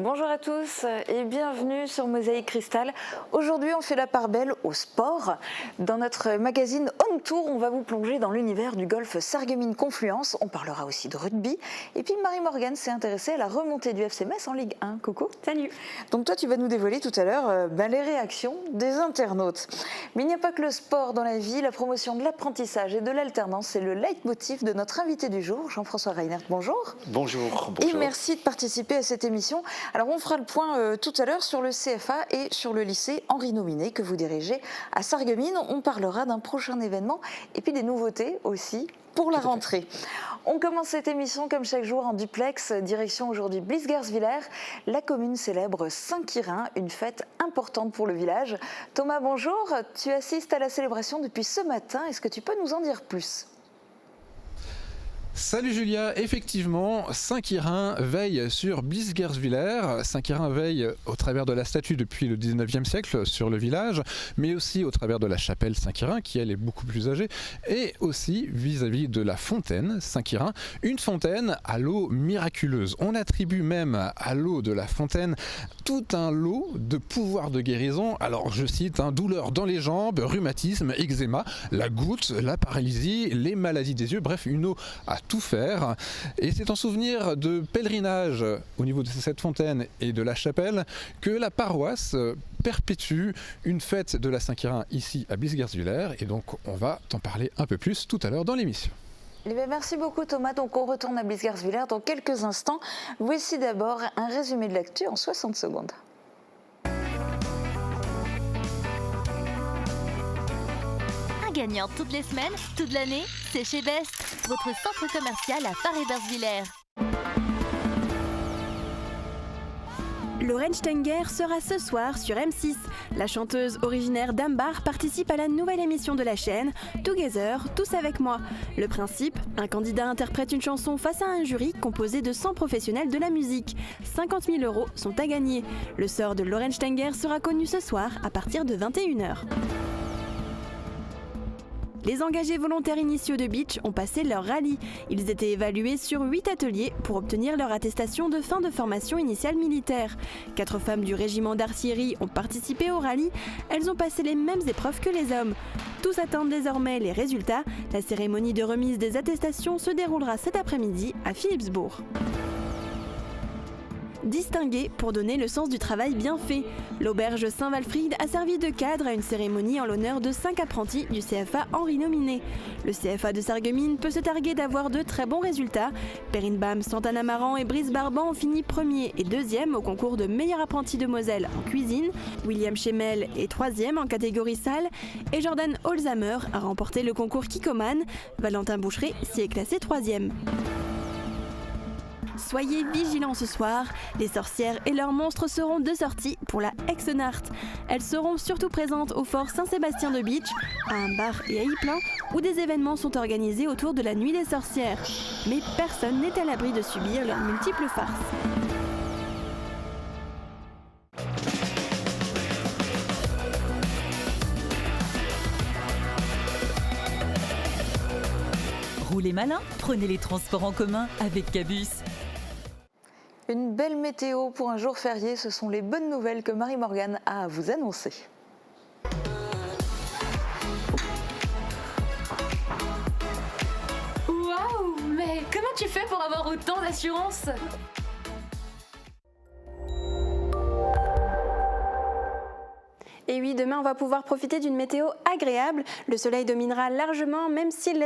Bonjour à tous et bienvenue sur Mosaïque Cristal. Aujourd'hui, on fait la part belle au sport. Dans notre magazine On Tour, on va vous plonger dans l'univers du golf Sarreguemines Confluence. On parlera aussi de rugby. Et puis Marie-Morgane s'est intéressée à la remontée du FC Metz en Ligue 1. Coucou. Salut. Donc toi, tu vas nous dévoiler tout à l'heure les réactions des internautes. Mais il n'y a pas que le sport dans la vie. La promotion de l'apprentissage et de l'alternance, c'est le leitmotiv de notre invité du jour, Jean-François Reinert. Bonjour. Bonjour. Et merci de participer à cette émission. Alors on fera le point tout à l'heure sur le CFA et sur le lycée Henri Nominé que vous dirigez à Sarreguemines. On parlera d'un prochain événement et puis des nouveautés aussi pour la rentrée. On commence cette émission comme chaque jour en duplex, direction aujourd'hui Blies-Guersviller. La commune célèbre Saint-Quirin, une fête importante pour le village. Thomas, bonjour. Tu assistes à la célébration depuis ce matin. Est-ce que tu peux nous en dire plus ? Salut Julia, effectivement, Saint-Quirin veille sur Blies-Guersviller. Saint-Quirin veille au travers de la statue depuis le 19e siècle sur le village, mais aussi au travers de la chapelle Saint-Quirin, qui elle est beaucoup plus âgée, et aussi vis-à-vis de la fontaine Saint-Quirin, une fontaine à l'eau miraculeuse. On attribue même à l'eau de la fontaine tout un lot de pouvoirs de guérison. Alors je cite, douleurs dans les jambes, rhumatisme, eczéma, la goutte, la paralysie, les maladies des yeux, bref, une eau à tout faire. Et c'est en souvenir de pèlerinage au niveau de cette fontaine et de la chapelle que la paroisse perpétue une fête de la Saint-Quirin ici à Blies-Guersviller. Et donc on va t'en parler un peu plus tout à l'heure dans l'émission. Merci beaucoup Thomas. Donc on retourne à Blies-Guersviller dans quelques instants. Voici d'abord un résumé de l'actu en 60 secondes. Gagnant toutes les semaines, toute l'année, c'est chez Best, votre centre commercial à Paris-Bersviller. Lorraine Stenger sera ce soir sur M6. La chanteuse originaire d'Ambar participe à la nouvelle émission de la chaîne, Together, Tous avec moi. Le principe, un candidat interprète une chanson face à un jury composé de 100 professionnels de la musique. 50 000 € sont à gagner. Le sort de Lorraine Stenger sera connu ce soir à partir de 21h. Les engagés volontaires initiaux de Beach ont passé leur rallye. Ils étaient évalués sur 8 ateliers pour obtenir leur attestation de fin de formation initiale militaire. 4 femmes du régiment d'artillerie ont participé au rallye. Elles ont passé les mêmes épreuves que les hommes. Tous attendent désormais les résultats. La cérémonie de remise des attestations se déroulera cet après-midi à Philippsbourg. Distingué pour donner le sens du travail bien fait. L'auberge Saint-Walfried a servi de cadre à une cérémonie en l'honneur de 5 apprentis du CFA Henri Nominé. Le CFA de Sarreguemines peut se targuer d'avoir de très bons résultats. Perrine Bam, Santana Maran et Brice Barban ont fini premier et deuxième au concours de meilleur apprenti de Moselle en cuisine. William Schemel est troisième en catégorie salle et Jordan Holzamer a remporté le concours Kikoman. Valentin Boucheret s'y est classé troisième. Soyez vigilants ce soir, les sorcières et leurs monstres seront de sortie pour la Hexenart. Elles seront surtout présentes au fort Saint-Sébastien de Beach, à un bar et à Yplan, où des événements sont organisés autour de la nuit des sorcières. Mais personne n'est à l'abri de subir leurs multiples farces. Roulez malin, prenez les transports en commun avec Cabus. Une belle météo pour un jour férié, ce sont les bonnes nouvelles que Marie-Morgane a à vous annoncer. Waouh, mais comment tu fais pour avoir autant d'assurance ? Et oui, demain on va pouvoir profiter d'une météo agréable. Le soleil dominera largement, même s'il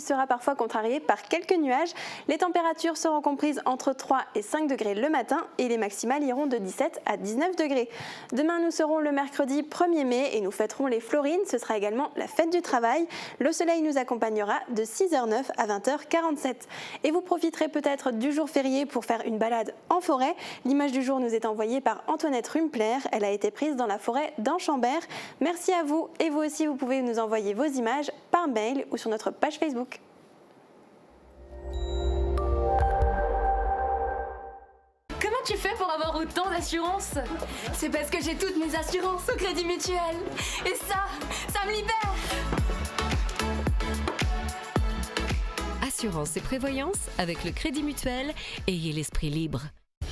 sera parfois contrarié par quelques nuages. Les températures seront comprises entre 3 et 5 degrés le matin et les maximales iront de 17 à 19 degrés. Demain nous serons le mercredi 1er mai et nous fêterons les Florines. Ce sera également la fête du travail. Le soleil nous accompagnera de 6h09 à 20h47. Et vous profiterez peut-être du jour férié pour faire une balade en forêt. L'image du jour nous est envoyée par Antoinette Rumpler. Elle a été prise dans la forêt d'Anchambert. Merci à vous et vous aussi vous pouvez nous envoyer vos images par mail ou sur notre page Facebook. Comment tu fais pour avoir autant d'assurance ? C'est parce que j'ai toutes mes assurances au Crédit Mutuel. Et ça me libère. Assurance et prévoyance avec le Crédit Mutuel, ayez l'esprit libre.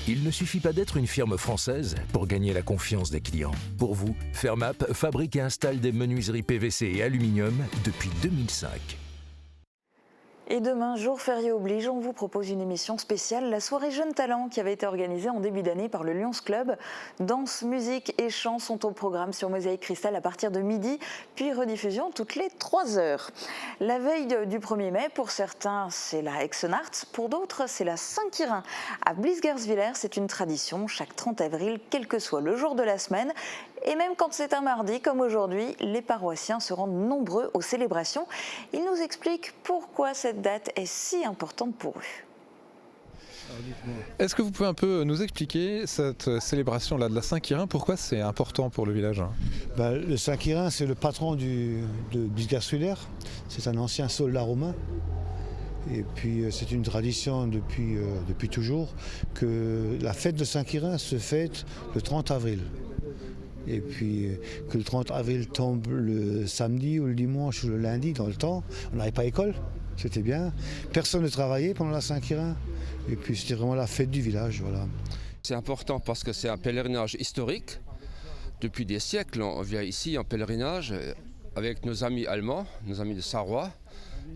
Il ne suffit pas d'être une firme française pour gagner la confiance des clients. Pour vous, Fermap fabrique et installe des menuiseries PVC et aluminium depuis 2005. Et demain, jour férié oblige, on vous propose une émission spéciale, la soirée Jeunes Talents, qui avait été organisée en début d'année par le Lions Club. Danse, musique et chants sont au programme sur Mosaïque Cristal à partir de midi, puis rediffusion toutes les 3 heures. La veille du 1er mai, pour certains, c'est la Hexenarts, pour d'autres, c'est la Saint-Quirin. À Blies-Garswiller, c'est une tradition, chaque 30 avril, quel que soit le jour de la semaine. Et même quand c'est un mardi, comme aujourd'hui, les paroissiens se rendent nombreux aux célébrations. Ils nous expliquent pourquoi cette date est si importante pour eux. Est-ce que vous pouvez un peu nous expliquer cette célébration-là de la Saint-Quirin, pourquoi c'est important pour le village? Le Saint-Quirin, c'est le patron de Blies-Garswiller. C'est un ancien soldat romain. Et puis c'est une tradition depuis toujours que la fête de Saint-Quirin se fête le 30 avril. Et puis que le 30 avril tombe le samedi ou le dimanche ou le lundi dans le temps. On n'avait pas école, c'était bien. Personne ne travaillait pendant la Saint-Quirin. Et puis c'était vraiment la fête du village, voilà. C'est important parce que c'est un pèlerinage historique. Depuis des siècles, on vient ici en pèlerinage avec nos amis allemands, nos amis de Sarrois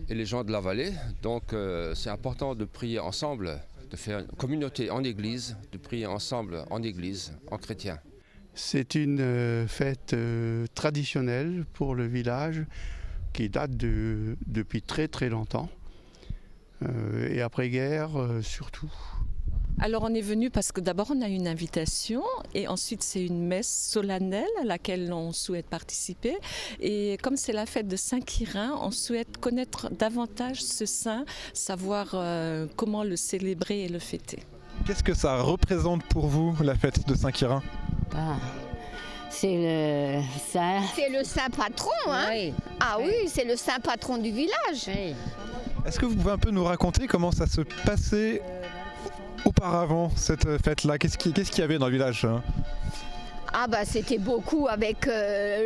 et les gens de la vallée. Donc c'est important de prier ensemble, de faire une communauté en église, de prier ensemble en église, en chrétien. C'est une fête traditionnelle pour le village qui date depuis très très longtemps et après-guerre surtout. Alors on est venu parce que d'abord on a une invitation et ensuite c'est une messe solennelle à laquelle on souhaite participer. Et comme c'est la fête de Saint-Quirin, on souhaite connaître davantage ce saint, savoir comment le célébrer et le fêter. Qu'est-ce que ça représente pour vous, la fête de Saint-Quirin? C'est le saint... C'est le saint patron, hein? Oui. Ah oui, c'est le saint patron du village. Oui. Est-ce que vous pouvez un peu nous raconter comment ça se passait auparavant, cette fête-là? Qu'est-ce qu'il y avait dans le village? Ah bah c'était beaucoup avec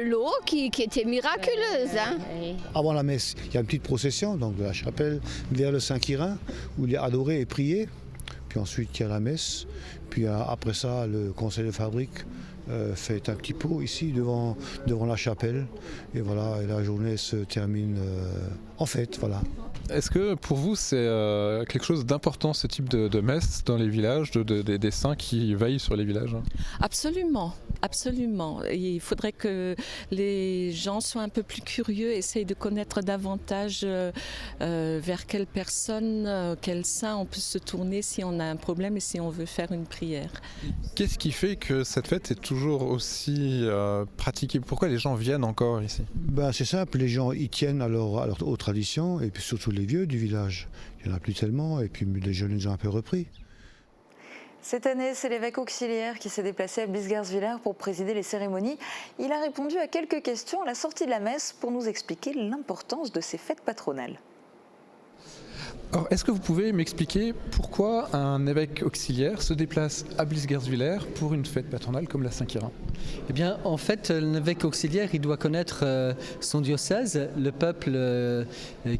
l'eau qui était miraculeuse. Hein? Oui. Avant la messe, il y a une petite procession donc de la chapelle vers le Saint-Quirin où il est adoré et prié. Puis ensuite il y a la messe. Puis après ça, le conseil de fabrique fait un petit pot ici devant la chapelle. Et voilà, et la journée se termine en fête, voilà. Est-ce que pour vous c'est quelque chose d'important, ce type de messe dans les villages, des saints qui veillent sur les villages? Absolument, absolument. Et il faudrait que les gens soient un peu plus curieux, essayent de connaître davantage vers quelle personne, quel saint on peut se tourner si on a un problème et si on veut faire une prière. Qu'est-ce qui fait que cette fête est toujours aussi pratiquée? Pourquoi les gens viennent encore ici? C'est simple, les gens y tiennent aux traditions et puis surtout les vieux du village. Il n'y en a plus tellement et puis les jeunes les ont un peu repris. Cette année, c'est l'évêque auxiliaire qui s'est déplacé à Blies-Garswiller pour présider les cérémonies. Il a répondu à quelques questions à la sortie de la messe pour nous expliquer l'importance de ces fêtes patronales. Alors, est-ce que vous pouvez m'expliquer pourquoi un évêque auxiliaire se déplace à Blies-Garswiller pour une fête patronale comme la Saint-Quirin? Eh bien, en fait, l'évêque auxiliaire, il doit connaître son diocèse, le peuple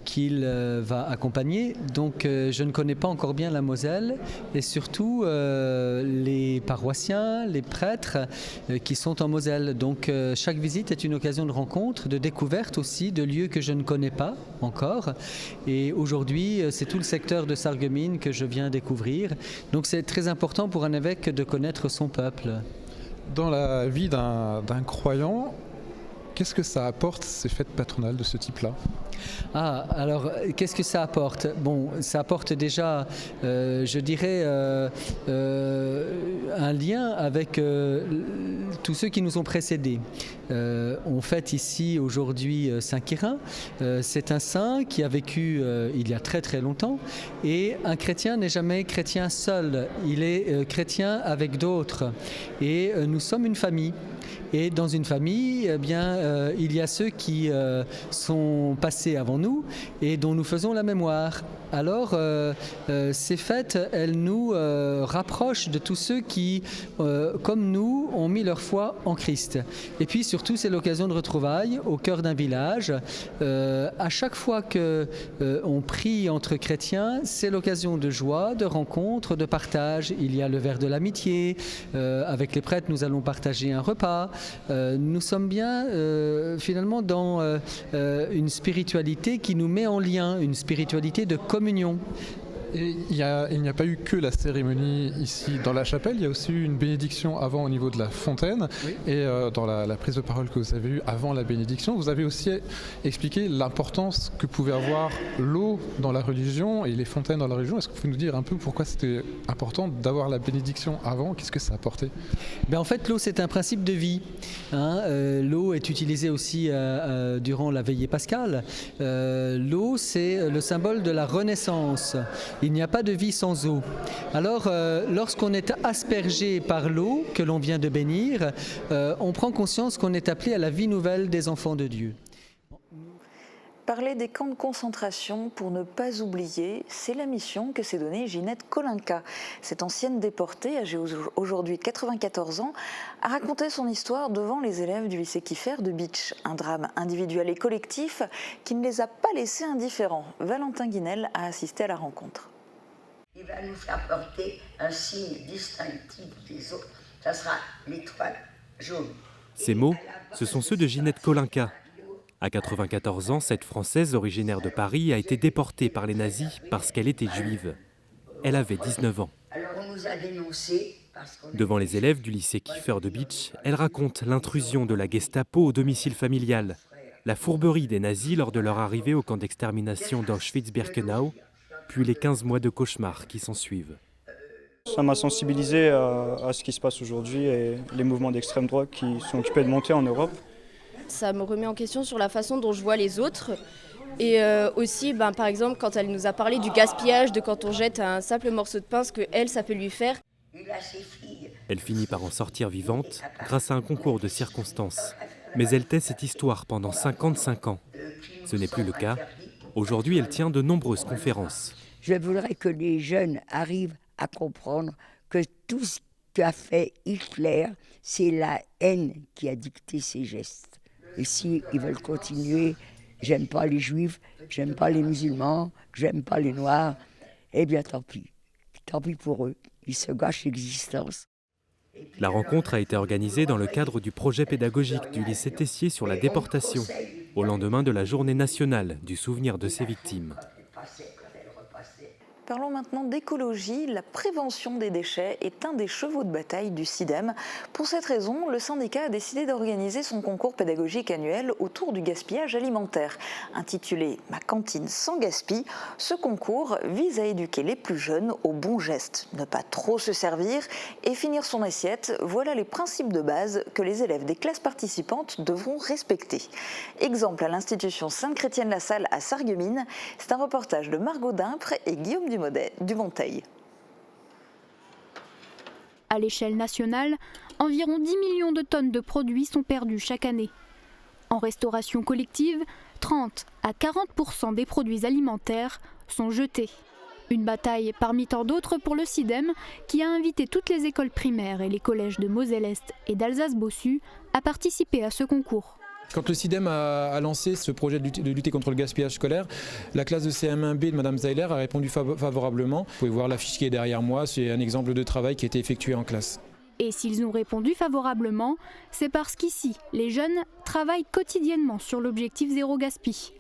qu'il va accompagner. Donc, je ne connais pas encore bien la Moselle et surtout les paroissiens, les prêtres qui sont en Moselle. Donc, chaque visite est une occasion de rencontre, de découverte aussi, de lieux que je ne connais pas encore. Et aujourd'hui, c'est tout le secteur de Sarreguemines que je viens découvrir. Donc, c'est très important pour un évêque de connaître son peuple. Dans la vie d'un croyant, qu'est-ce que ça apporte, ces fêtes patronales de ce type-là? Alors, qu'est-ce que ça apporte? Bon, ça apporte déjà, je dirais, un lien avec tous ceux qui nous ont précédés. On fête ici aujourd'hui Saint-Quirin. C'est un saint qui a vécu il y a très très longtemps. Et un chrétien n'est jamais chrétien seul. Il est chrétien avec d'autres. Et nous sommes une famille. Et dans une famille, eh bien, il y a ceux qui sont passés avant nous et dont nous faisons la mémoire. Alors, ces fêtes, elles nous rapprochent de tous ceux qui, comme nous, ont mis leur foi en Christ. Et puis surtout, c'est l'occasion de retrouvailles au cœur d'un village. À chaque fois qu'on prie entre chrétiens, c'est l'occasion de joie, de rencontre, de partage. Il y a le verre de l'amitié. Avec les prêtres, nous allons partager un repas. Nous sommes bien finalement dans une spiritualité qui nous met en lien, une spiritualité de communion. Et il n'y a pas eu que la cérémonie ici dans la chapelle, il y a aussi eu une bénédiction avant au niveau de la fontaine. Oui. Et dans la prise de parole que vous avez eue avant la bénédiction, vous avez aussi expliqué l'importance que pouvait avoir l'eau dans la religion et les fontaines dans la religion. Est-ce que vous pouvez nous dire un peu pourquoi c'était important d'avoir la bénédiction avant? Qu'est-ce que ça apportait? En fait, l'eau, c'est un principe de vie. L'eau est utilisée aussi durant la veillée pascale. L'eau, c'est le symbole de la renaissance. Il n'y a pas de vie sans eau. Alors, lorsqu'on est aspergé par l'eau que l'on vient de bénir, on prend conscience qu'on est appelé à la vie nouvelle des enfants de Dieu. Parler des camps de concentration pour ne pas oublier, c'est la mission que s'est donnée Ginette Kolinka. Cette ancienne déportée, âgée aujourd'hui de 94 ans, a raconté son histoire devant les élèves du lycée Kiefer de Bitche. Un drame individuel et collectif qui ne les a pas laissés indifférents. Valentin Guinel a assisté à la rencontre. Il va nous faire porter un signe distinctif des autres. Ça sera l'étoile jaune. Ces mots, ce sont ceux de Ginette Kolinka. À 94 ans, cette Française originaire de Paris a été déportée par les nazis parce qu'elle était juive. Elle avait 19 ans. Alors on nous a dénoncés parce qu'on... Devant les élèves du lycée Kiefer de Bitche, elle raconte l'intrusion de la Gestapo au domicile familial, la fourberie des nazis lors de leur arrivée au camp d'extermination d'Auschwitz-Birkenau, puis les 15 mois de cauchemar qui s'ensuivent. Ça m'a sensibilisé à ce qui se passe aujourd'hui et les mouvements d'extrême droite qui sont occupés de monter en Europe. Ça me remet en question sur la façon dont je vois les autres. Et aussi, par exemple, quand elle nous a parlé du gaspillage, de quand on jette un simple morceau de pain, ce qu'elle, ça peut lui faire. Elle finit par en sortir vivante grâce à un concours de circonstances. Mais elle tait cette histoire pendant 55 ans. Ce n'est plus le cas. Aujourd'hui, elle tient de nombreuses conférences. Je voudrais que les jeunes arrivent à comprendre que tout ce qu'a fait Hitler, c'est la haine qui a dicté ses gestes. Et s'ils veulent continuer, j'aime pas les juifs, j'aime pas les musulmans, j'aime pas les noirs, eh bien tant pis pour eux, ils se gâchent l'existence. La rencontre a été organisée dans le cadre du projet pédagogique du lycée Tessier sur la déportation, au lendemain de la journée nationale du souvenir de ces victimes. Parlons maintenant d'écologie. La prévention des déchets est un des chevaux de bataille du CIDEM. Pour cette raison, le syndicat a décidé d'organiser son concours pédagogique annuel autour du gaspillage alimentaire. Intitulé « Ma cantine sans gaspille », ce concours vise à éduquer les plus jeunes aux bons gestes. Ne pas trop se servir et finir son assiette, voilà les principes de base que les élèves des classes participantes devront respecter. Exemple à l'institution Sainte-Chrétienne-la-Salle à Sarreguemines, c'est un reportage de Margot Dimpre et Guillaume Dumonteil. À l'échelle nationale, environ 10 millions de tonnes de produits sont perdus chaque année. En restauration collective, 30 à 40% des produits alimentaires sont jetés. Une bataille parmi tant d'autres pour le CIDEM qui a invité toutes les écoles primaires et les collèges de Moselle-Est et d'Alsace-Bossu à participer à ce concours. Quand le CIDEM a lancé ce projet de lutter contre le gaspillage scolaire, la classe de CM1B de Mme Zeiler a répondu favorablement. Vous pouvez voir l'affiche qui est derrière moi, c'est un exemple de travail qui a été effectué en classe. Et s'ils ont répondu favorablement, c'est parce qu'ici, les jeunes travaillent quotidiennement sur l'objectif zéro gaspille.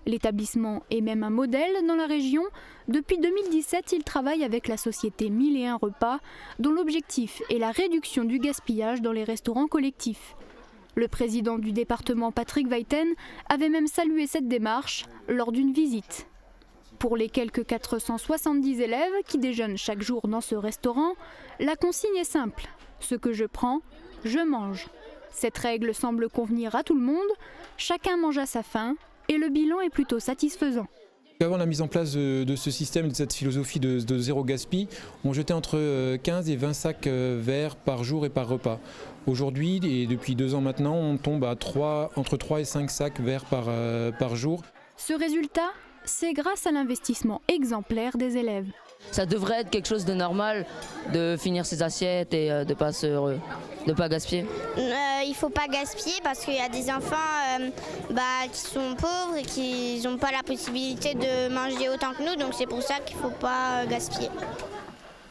L'établissement est même un modèle dans la région. Depuis 2017, il travaille avec la société 1001 Repas, dont l'objectif est la réduction du gaspillage dans les restaurants collectifs. Le président du département, Patrick Weiten, avait même salué cette démarche lors d'une visite. Pour les quelques 470 élèves qui déjeunent chaque jour dans ce restaurant, la consigne est simple. Ce que je prends, je mange. Cette règle semble convenir à tout le monde, chacun mange à sa faim et le bilan est plutôt satisfaisant. Avant la mise en place de ce système, de cette philosophie de zéro gaspille, on jetait entre 15 et 20 sacs verts par jour et par repas. Aujourd'hui, et depuis 2 ans maintenant, on tombe à entre 3 et 5 sacs verts par jour. Ce résultat, c'est grâce à l'investissement exemplaire des élèves. Ça devrait être quelque chose de normal de finir ses assiettes et de pas gaspiller. Il ne faut pas gaspiller parce qu'il y a des enfants qui sont pauvres et qui n'ont pas la possibilité de manger autant que nous, donc c'est pour ça qu'il ne faut pas gaspiller.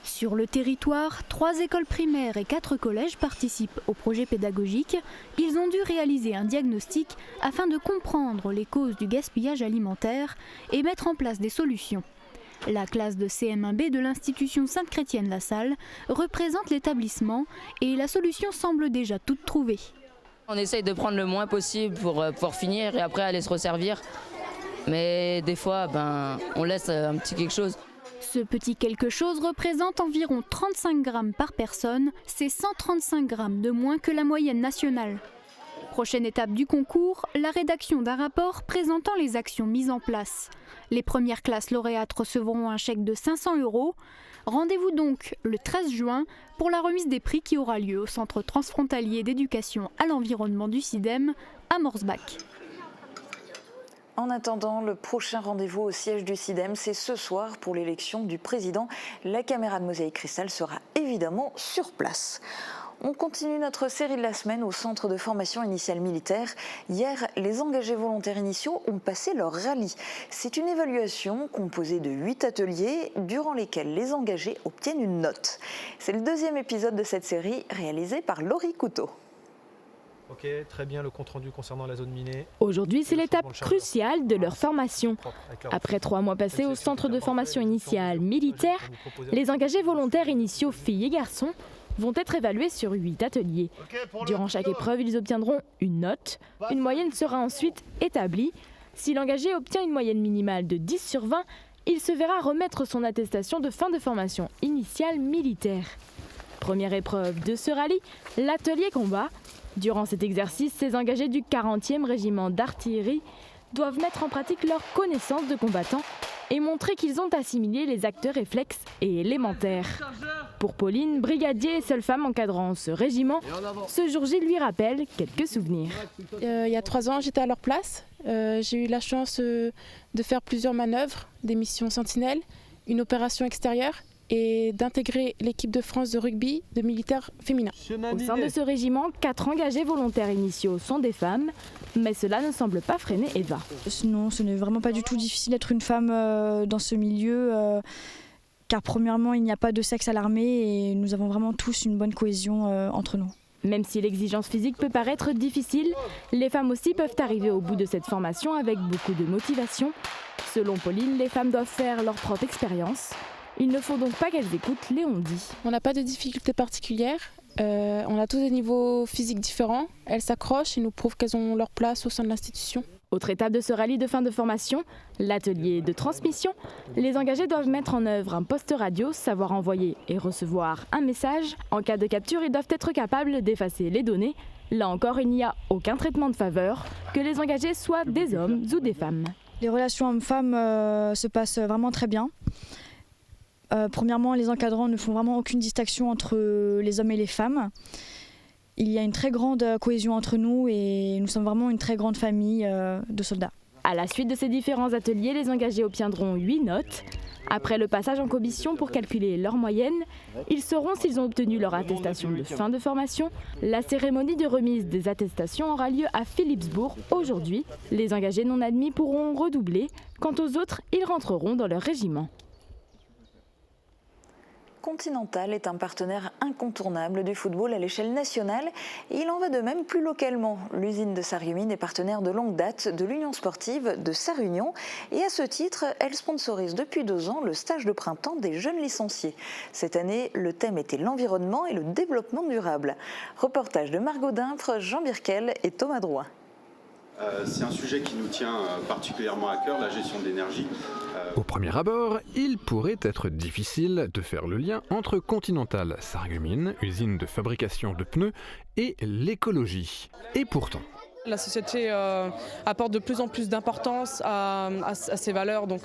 Sur le territoire, 3 écoles primaires et 4 collèges participent au projet pédagogique. Ils ont dû réaliser un diagnostic afin de comprendre les causes du gaspillage alimentaire et mettre en place des solutions. La classe de CM1B de l'institution Sainte-Chrétienne-La Salle représente l'établissement et la solution semble déjà toute trouvée. On essaye de prendre le moins possible pour pouvoir finir et après aller se resservir. Mais des fois, on laisse un petit quelque chose. Ce petit quelque chose représente environ 35 grammes par personne, c'est 135 grammes de moins que la moyenne nationale. Prochaine étape du concours, la rédaction d'un rapport présentant les actions mises en place. Les premières classes lauréates recevront un chèque de 500 €. Rendez-vous donc le 13 juin pour la remise des prix qui aura lieu au Centre transfrontalier d'éducation à l'environnement du CIDEM à Morsbach. En attendant, le prochain rendez-vous au siège du CIDEM, c'est ce soir pour l'élection du président. La caméra de Mosaïque Cristal sera évidemment sur place. On continue notre série de la semaine au centre de formation initiale militaire. Hier, les engagés volontaires initiaux ont passé leur rallye. C'est une évaluation composée de 8 ateliers durant lesquels les engagés obtiennent une note. C'est le 2e épisode de cette série réalisé par Laurie Couteau. Ok, très bien, le compte-rendu concernant la zone minée. Aujourd'hui, c'est l'étape cruciale de leur formation. Après 3 mois passés au centre de formation initiale militaire, les engagés volontaires initiaux filles et garçons vont être évalués sur 8 ateliers. Durant chaque épreuve, ils obtiendront une note. Une moyenne sera ensuite établie. Si l'engagé obtient une moyenne minimale de 10 sur 20, il se verra remettre son attestation de fin de formation initiale militaire. Première épreuve de ce rallye, l'atelier combat. Durant cet exercice, ces engagés du 40e régiment d'artillerie doivent mettre en pratique leur connaissance de combattants et montrer qu'ils ont assimilé les actes réflexes et élémentaires. Pour Pauline, brigadier et seule femme encadrant ce régiment, ce jour J lui rappelle quelques souvenirs. Il y a 3 ans, j'étais à leur place. J'ai eu la chance de faire plusieurs manœuvres, des missions sentinelles, une opération extérieure et d'intégrer l'équipe de France de rugby de militaires féminins. Au sein de ce régiment, 4 engagés volontaires initiaux sont des femmes, mais cela ne semble pas freiner Eva. Non, ce n'est vraiment pas du tout difficile d'être une femme dans ce milieu, car premièrement, il n'y a pas de sexe à l'armée et nous avons vraiment tous une bonne cohésion entre nous. Même si l'exigence physique peut paraître difficile, les femmes aussi peuvent arriver au bout de cette formation avec beaucoup de motivation. Selon Pauline, les femmes doivent faire leur propre expérience. Il ne faut donc pas qu'elles écoutent les on-dit. On n'a pas de difficultés particulières. On a tous des niveaux physiques différents. Elles s'accrochent et nous prouvent qu'elles ont leur place au sein de l'institution. Autre étape de ce rallye de fin de formation, l'atelier de transmission. Les engagés doivent mettre en œuvre un poste radio, savoir envoyer et recevoir un message. En cas de capture, ils doivent être capables d'effacer les données. Là encore, il n'y a aucun traitement de faveur, que les engagés soient des hommes ou des femmes. Les relations hommes-femmes se passent vraiment très bien. Premièrement, les encadrants ne font vraiment aucune distinction entre les hommes et les femmes. Il y a une très grande cohésion entre nous et nous sommes vraiment une très grande famille de soldats. À la suite de ces différents ateliers, les engagés obtiendront 8 notes. Après le passage en commission pour calculer leur moyenne, ils sauront s'ils ont obtenu leur attestation de fin de formation. La cérémonie de remise des attestations aura lieu à Philipsbourg aujourd'hui. Les engagés non admis pourront redoubler. Quant aux autres, ils rentreront dans leur régiment. Continental est un partenaire incontournable du football à l'échelle nationale et il en va de même plus localement. L'usine de Sarreguemines est partenaire de longue date de l'Union sportive de Sarre-Union et à ce titre, elle sponsorise depuis 2 ans le stage de printemps des jeunes licenciés. Cette année, le thème était l'environnement et le développement durable. Reportage de Margot Dinfre, Jean Birkel et Thomas Drouin. C'est un sujet qui nous tient particulièrement à cœur, la gestion de l'énergie. Au premier abord, il pourrait être difficile de faire le lien entre Continental Sarreguemines, usine de fabrication de pneus, et l'écologie. Et pourtant. La société apporte de plus en plus d'importance à ces valeurs, donc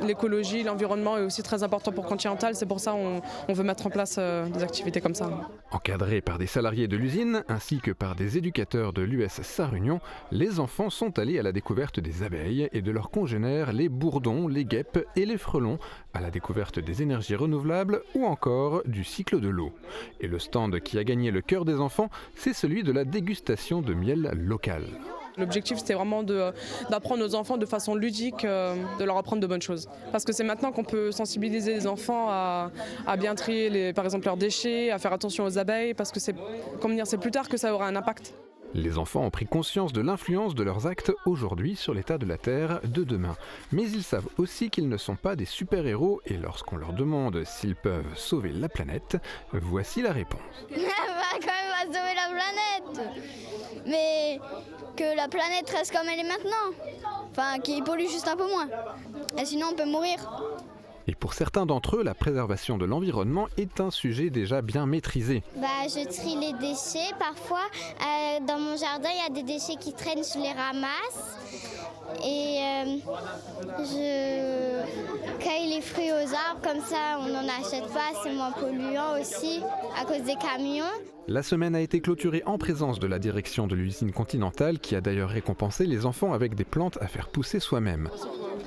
l'écologie, l'environnement est aussi très important pour Continental, c'est pour ça qu'on veut mettre en place des activités comme ça. Encadrés par des salariés de l'usine ainsi que par des éducateurs de l'US Sarre-Union, les enfants sont allés à la découverte des abeilles et de leurs congénères, les bourdons, les guêpes et les frelons, à la découverte des énergies renouvelables ou encore du cycle de l'eau. Et le stand qui a gagné le cœur des enfants, c'est celui de la dégustation de miel local. L'objectif, c'était vraiment d'apprendre aux enfants de façon ludique, de leur apprendre de bonnes choses. Parce que c'est maintenant qu'on peut sensibiliser les enfants à bien trier, par exemple, leurs déchets, à faire attention aux abeilles, parce que c'est plus tard que ça aura un impact. Les enfants ont pris conscience de l'influence de leurs actes aujourd'hui sur l'état de la Terre de demain. Mais ils savent aussi qu'ils ne sont pas des super-héros et lorsqu'on leur demande s'ils peuvent sauver la planète, voici la réponse. On va quand même sauver la planète, mais que la planète reste comme elle est maintenant, enfin qu'il pollue juste un peu moins, et sinon on peut mourir. Et pour certains d'entre eux, la préservation de l'environnement est un sujet déjà bien maîtrisé. Je trie les déchets parfois. Dans mon jardin, il y a des déchets qui traînent, je les ramasse. Et je cueille les fruits aux arbres, comme ça on n'en achète pas, c'est moins polluant aussi à cause des camions. La semaine a été clôturée en présence de la direction de l'usine Continental qui a d'ailleurs récompensé les enfants avec des plantes à faire pousser soi-même.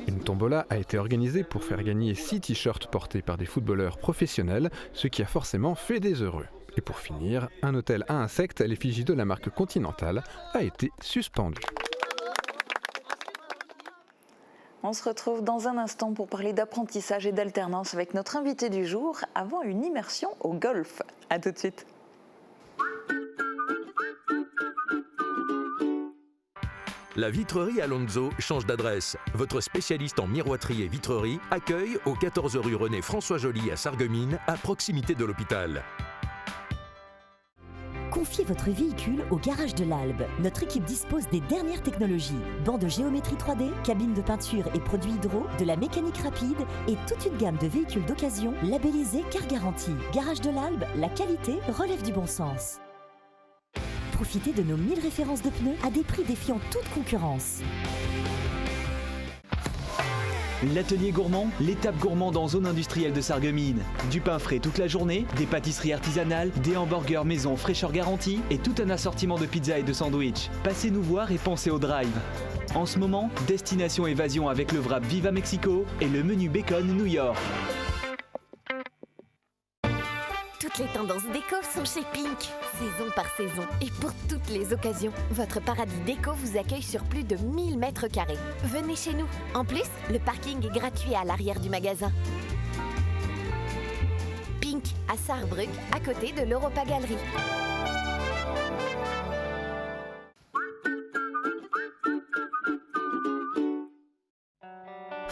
Une tombola a été organisée pour faire gagner 6 t-shirts portés par des footballeurs professionnels, ce qui a forcément fait des heureux. Et pour finir, un hôtel à insectes à l'effigie de la marque Continental a été suspendu. On se retrouve dans un instant pour parler d'apprentissage et d'alternance avec notre invité du jour avant une immersion au golf. A tout de suite. La vitrerie Alonso change d'adresse. Votre spécialiste en miroiterie et vitrerie accueille au 14 rue René François Joly à Sarreguemines, à proximité de l'hôpital. Confiez votre véhicule au Garage de l'Albe. Notre équipe dispose des dernières technologies. Bancs de géométrie 3D, cabines de peinture et produits hydro, de la mécanique rapide et toute une gamme de véhicules d'occasion labellisés Car Garantie. Garage de l'Albe, la qualité relève du bon sens. Profitez de nos 1000 références de pneus à des prix défiant toute concurrence. L'atelier gourmand, l'étape gourmande en zone industrielle de Sarreguemines. Du pain frais toute la journée, des pâtisseries artisanales, des hamburgers maison fraîcheur garantie et tout un assortiment de pizzas et de sandwichs. Passez nous voir et pensez au drive. En ce moment, destination évasion avec le wrap Viva Mexico et le menu bacon New York. Toutes les tendances déco sont chez Pink, saison par saison et pour toutes les occasions. Votre paradis déco vous accueille sur plus de 1000 mètres carrés. Venez chez nous. En plus, le parking est gratuit à l'arrière du magasin. Pink à Sarrebruck, à côté de l'Europa Galerie.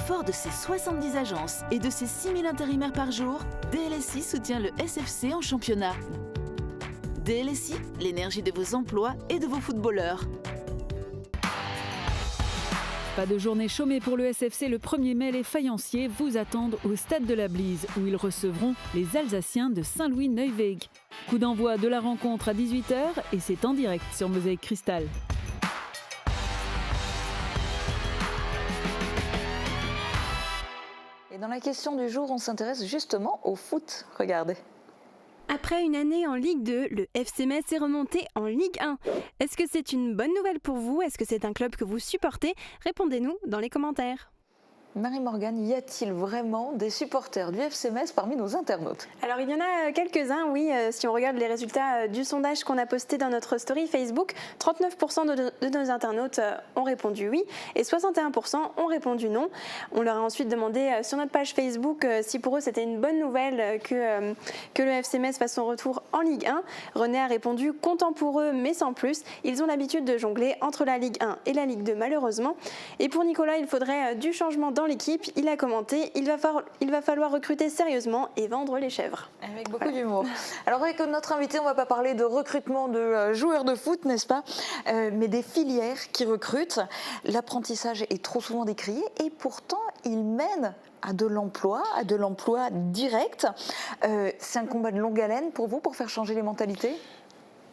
Fort de ses 70 agences et de ses 6000 intérimaires par jour, DLSI soutient le SFC en championnat. DLSI, l'énergie de vos emplois et de vos footballeurs. Pas de journée chômée pour le SFC. Le 1er mai, les faïenciers vous attendent au Stade de la Blise où ils recevront les Alsaciens de Saint-Louis-Neuweg. Coup d'envoi de la rencontre à 18h et c'est en direct sur Mosaïque Cristal. Et dans la question du jour, on s'intéresse justement au foot. Regardez. Après une année en Ligue 2, le FC Metz est remonté en Ligue 1. Est-ce que c'est une bonne nouvelle pour vous? Est-ce que c'est un club que vous supportez? Répondez-nous dans les commentaires. Marie-Morgane, y a-t-il vraiment des supporters du FC Metz parmi nos internautes? Alors il y en a quelques-uns, oui. Si on regarde les résultats du sondage qu'on a posté dans notre story Facebook, 39% de nos internautes ont répondu oui et 61% ont répondu non. On leur a ensuite demandé sur notre page Facebook si pour eux c'était une bonne nouvelle que le FC Metz fasse son retour en Ligue 1. René a répondu content pour eux mais sans plus. Ils ont l'habitude de jongler entre la Ligue 1 et la Ligue 2 malheureusement. Et pour Nicolas, il faudrait du changement dans l'équipe. Il a commenté, il va falloir recruter sérieusement et vendre les chèvres. Avec beaucoup d'humour. Alors avec notre invité, on ne va pas parler de recrutement de joueurs de foot, n'est-ce pas, mais des filières qui recrutent. L'apprentissage est trop souvent décrié et pourtant il mène à de l'emploi direct. C'est un combat de longue haleine pour vous, pour faire changer les mentalités ?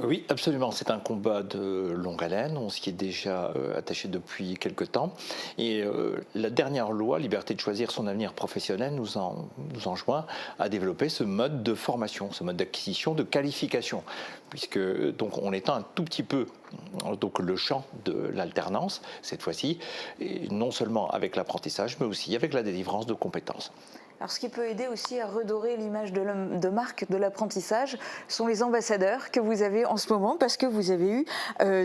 Oui, absolument. C'est un combat de longue haleine. On s'y est déjà attaché depuis quelque temps. Et la dernière loi, Liberté de choisir son avenir professionnel, nous enjoint à développer ce mode de formation, ce mode d'acquisition, de qualification. Puisque donc, on étend un tout petit peu donc, le champ de l'alternance, cette fois-ci, et non seulement avec l'apprentissage, mais aussi avec la délivrance de compétences. Alors, ce qui peut aider aussi à redorer l'image de marque de l'apprentissage sont les ambassadeurs que vous avez en ce moment, parce que vous avez eu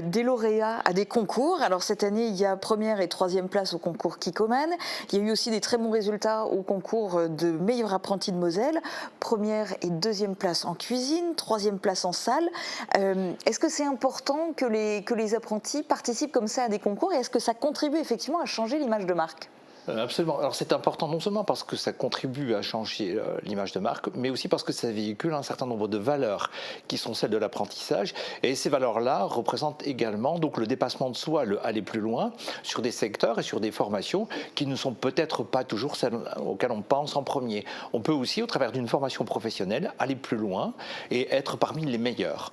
des lauréats à des concours. Alors cette année, il y a première et troisième place au concours Kikoman. Il y a eu aussi des très bons résultats au concours de meilleur apprenti de Moselle. Première et deuxième place en cuisine, troisième place en salle. Est-ce que c'est important que les apprentis participent comme ça à des concours et est-ce que ça contribue effectivement à changer l'image de marque ? Absolument. Alors c'est important non seulement parce que ça contribue à changer l'image de marque, mais aussi parce que ça véhicule un certain nombre de valeurs qui sont celles de l'apprentissage. Et ces valeurs-là représentent également donc, le dépassement de soi, le aller plus loin sur des secteurs et sur des formations qui ne sont peut-être pas toujours celles auxquelles on pense en premier. On peut aussi, au travers d'une formation professionnelle, aller plus loin et être parmi les meilleurs.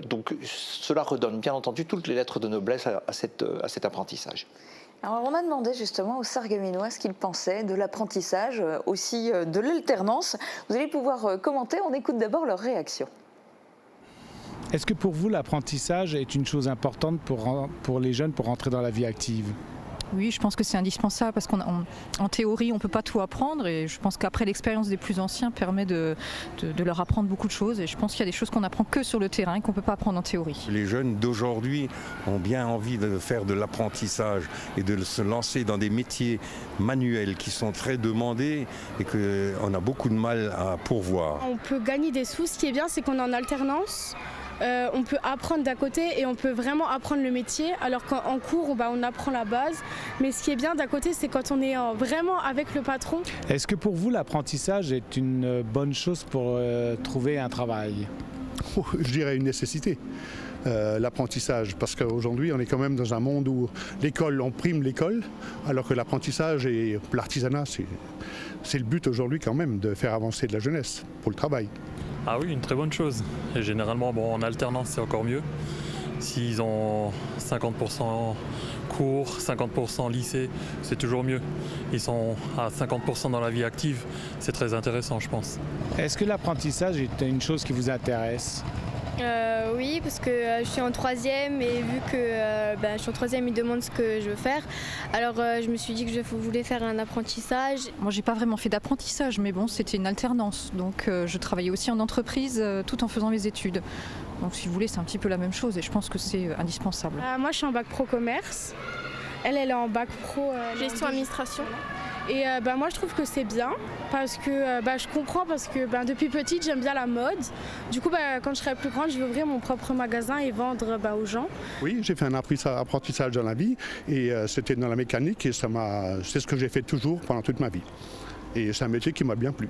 Donc cela redonne bien entendu toutes les lettres de noblesse à cet apprentissage. Alors on a demandé justement aux Sarregueminois ce qu'ils pensaient de l'apprentissage, aussi de l'alternance. Vous allez pouvoir commenter, on écoute d'abord leur réaction. Est-ce que pour vous l'apprentissage est une chose importante pour les jeunes pour rentrer dans la vie active ? Oui, je pense que c'est indispensable parce qu'en théorie, on ne peut pas tout apprendre et je pense qu'après l'expérience des plus anciens permet de leur apprendre beaucoup de choses et je pense qu'il y a des choses qu'on n'apprend que sur le terrain et qu'on ne peut pas apprendre en théorie. Les jeunes d'aujourd'hui ont bien envie de faire de l'apprentissage et de se lancer dans des métiers manuels qui sont très demandés et qu'on a beaucoup de mal à pourvoir. On peut gagner des sous, ce qui est bien c'est qu'on est en alternance. On peut apprendre d'à côté et on peut vraiment apprendre le métier alors qu'en cours on apprend la base mais ce qui est bien d'à côté c'est quand on est vraiment avec le patron. Est-ce que pour vous l'apprentissage est une bonne chose pour trouver un travail ? Je dirais une nécessité. L'apprentissage, parce qu'aujourd'hui on est quand même dans un monde où l'école, on prime l'école, alors que l'apprentissage et l'artisanat, c'est le but aujourd'hui quand même, de faire avancer de la jeunesse pour le travail. Ah oui, une très bonne chose. Et généralement, en alternance, c'est encore mieux. S'ils ont 50% cours, 50% lycée, c'est toujours mieux. Ils sont à 50% dans la vie active, c'est très intéressant, je pense. Est-ce que l'apprentissage est une chose qui vous intéresse ? Oui, parce que je suis en troisième et vu que je suis en troisième, ils demandent ce que je veux faire. Alors je me suis dit que je voulais faire un apprentissage. Moi, j'ai pas vraiment fait d'apprentissage, mais bon, c'était une alternance. Donc je travaillais aussi en entreprise tout en faisant mes études. Donc si vous voulez, c'est un petit peu la même chose et je pense que c'est indispensable. Moi, je suis en bac pro commerce. Elle est en bac pro gestion administration. Et moi je trouve que c'est bien parce que je comprends parce que depuis petite j'aime bien la mode. Du coup quand je serai plus grande je vais ouvrir mon propre magasin et vendre aux gens. Oui, j'ai fait un apprentissage dans la vie et c'était dans la mécanique et c'est ce que j'ai fait toujours pendant toute ma vie. Et c'est un métier qui m'a bien plu.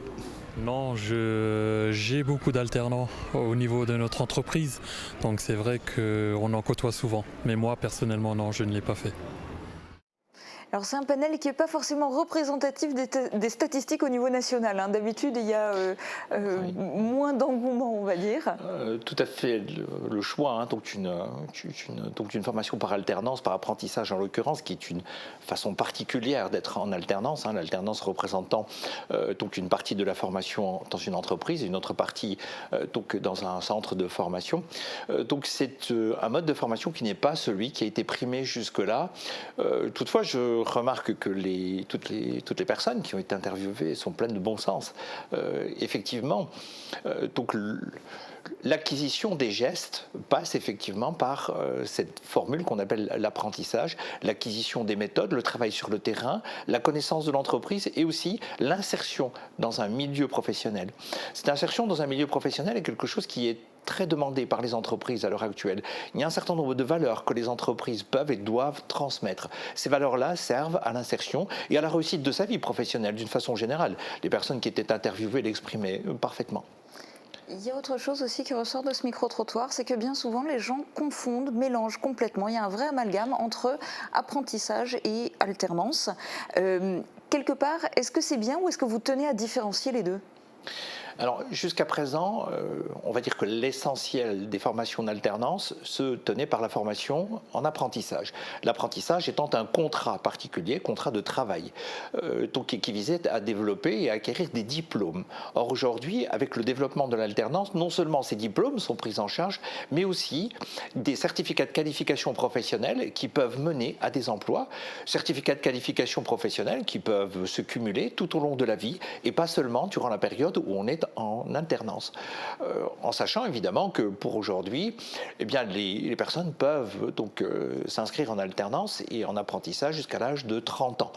Non, j'ai beaucoup d'alternants au niveau de notre entreprise, donc c'est vrai qu'on en côtoie souvent. Mais moi personnellement non, je ne l'ai pas fait. Alors c'est un panel qui n'est pas forcément représentatif des statistiques au niveau national. D'habitude, il y a moins d'engouement, on va dire. Tout à fait. Le choix d'une formation par alternance, par apprentissage en l'occurrence, qui est une façon particulière d'être en alternance. L'alternance représentant donc une partie de la formation dans une entreprise, une autre partie donc dans un centre de formation. Donc c'est un mode de formation qui n'est pas celui qui a été primé jusque-là. Toutefois, je remarque que toutes les personnes qui ont été interviewées sont pleines de bon sens. Effectivement, donc l'acquisition des gestes passe effectivement par cette formule qu'on appelle l'apprentissage, l'acquisition des méthodes, le travail sur le terrain, la connaissance de l'entreprise et aussi l'insertion dans un milieu professionnel. Cette insertion dans un milieu professionnel est quelque chose qui est très demandé par les entreprises à l'heure actuelle. Il y a un certain nombre de valeurs que les entreprises peuvent et doivent transmettre. Ces valeurs-là servent à l'insertion et à la réussite de sa vie professionnelle d'une façon générale. Les personnes qui étaient interviewées l'exprimaient parfaitement. Il y a autre chose aussi qui ressort de ce micro-trottoir, c'est que bien souvent les gens confondent, mélangent complètement. Il y a un vrai amalgame entre apprentissage et alternance. Quelque part, est-ce que c'est bien ou est-ce que vous tenez à différencier les deux ? Alors jusqu'à présent, on va dire que l'essentiel des formations en alternance se tenait par la formation en apprentissage. L'apprentissage étant un contrat particulier, contrat de travail, donc qui visait à développer et à acquérir des diplômes. Or aujourd'hui, avec le développement de l'alternance, non seulement ces diplômes sont pris en charge, mais aussi des certificats de qualification professionnelle qui peuvent mener à des emplois, certificats de qualification professionnelle qui peuvent se cumuler tout au long de la vie et pas seulement durant la période où on est en alternance. En sachant évidemment que pour aujourd'hui, eh bien, les personnes peuvent donc s'inscrire en alternance et en apprentissage jusqu'à l'âge de 30 ans.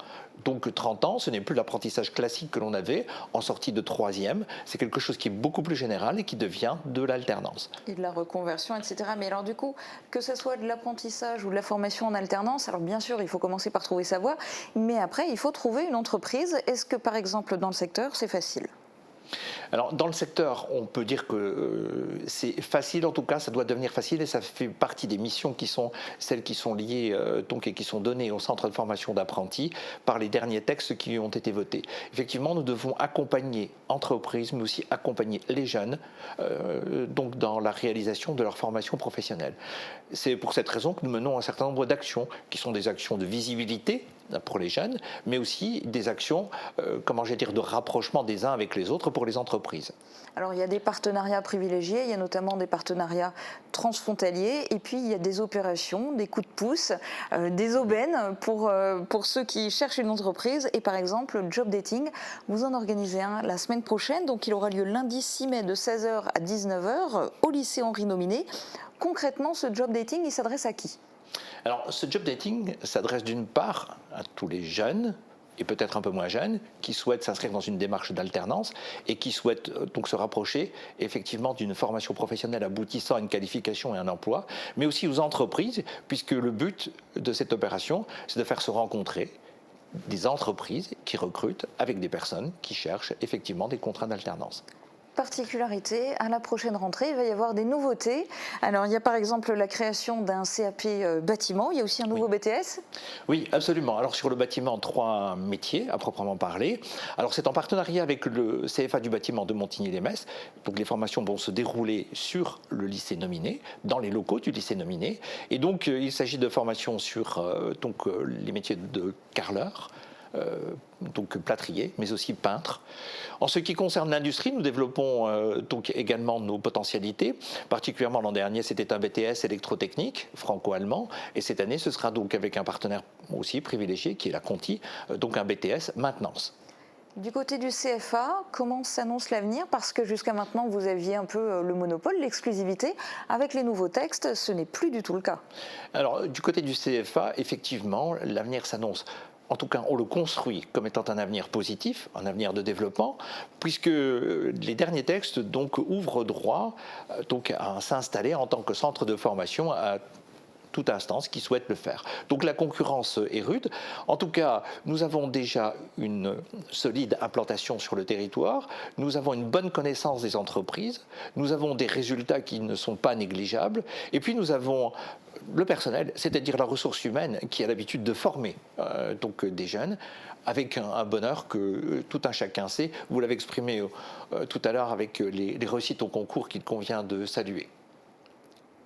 Donc 30 ans, ce n'est plus l'apprentissage classique que l'on avait en sortie de 3e, c'est quelque chose qui est beaucoup plus général et qui devient de l'alternance. Et de la reconversion, etc. Mais alors du coup, que ce soit de l'apprentissage ou de la formation en alternance, alors bien sûr, il faut commencer par trouver sa voie, mais après, il faut trouver une entreprise. Est-ce que par exemple dans le secteur, c'est facile ? Alors, dans le secteur, on peut dire que c'est facile, en tout cas, ça doit devenir facile et ça fait partie des missions qui sont celles qui sont liées donc, et qui sont données au centre de formation d'apprentis par les derniers textes qui ont été votés. Effectivement, nous devons accompagner entreprises, mais aussi accompagner les jeunes donc dans la réalisation de leur formation professionnelle. C'est pour cette raison que nous menons un certain nombre d'actions qui sont des actions de visibilité pour les jeunes, mais aussi des actions, comment je vais dire, de rapprochement des uns avec les autres pour les entreprises. Alors il y a des partenariats privilégiés, il y a notamment des partenariats transfrontaliers, et puis il y a des opérations, des coups de pouce, des aubaines pour ceux qui cherchent une entreprise. Et par exemple, le job dating, vous en organisez un la semaine prochaine, donc il aura lieu lundi 6 mai de 16h à 19h au lycée Henri Nominé. Concrètement, ce job dating, il s'adresse à qui ? Alors, ce job dating s'adresse d'une part à tous les jeunes, et peut-être un peu moins jeunes, qui souhaitent s'inscrire dans une démarche d'alternance et qui souhaitent donc se rapprocher effectivement d'une formation professionnelle aboutissant à une qualification et un emploi, mais aussi aux entreprises, puisque le but de cette opération, c'est de faire se rencontrer des entreprises qui recrutent avec des personnes qui cherchent effectivement des contrats d'alternance. Particularité, à la prochaine rentrée, il va y avoir des nouveautés. Alors, il y a par exemple la création d'un CAP bâtiment, il y a aussi un nouveau BTS ? Oui, absolument. Alors, sur le bâtiment, 3 métiers à proprement parler. Alors, c'est en partenariat avec le CFA du bâtiment de Montigny-lès-Metz. Donc, les formations vont se dérouler sur le lycée Nominé, dans les locaux du lycée Nominé. Et donc, il s'agit de formations sur les métiers de carreleur, donc plâtrier, mais aussi peintre. En ce qui concerne l'industrie, nous développons donc également nos potentialités. Particulièrement l'an dernier, c'était un BTS électrotechnique franco-allemand, et cette année, ce sera donc avec un partenaire aussi privilégié, qui est la Conti, donc un BTS maintenance. Du côté du CFA, comment s'annonce l'avenir ? Parce que jusqu'à maintenant, vous aviez un peu le monopole, l'exclusivité. Avec les nouveaux textes, ce n'est plus du tout le cas. Alors, du côté du CFA, effectivement, l'avenir s'annonce. En tout cas, on le construit comme étant un avenir positif, un avenir de développement, puisque les derniers textes donc, ouvrent droit donc, à s'installer en tant que centre de formation à toute instance qui souhaite le faire. Donc la concurrence est rude. En tout cas, nous avons déjà une solide implantation sur le territoire, nous avons une bonne connaissance des entreprises, nous avons des résultats qui ne sont pas négligeables, et puis nous avons le personnel, c'est-à-dire la ressource humaine qui a l'habitude de former donc des jeunes, avec un bonheur que tout un chacun sait. Vous l'avez exprimé tout à l'heure avec les réussites au concours qu'il convient de saluer.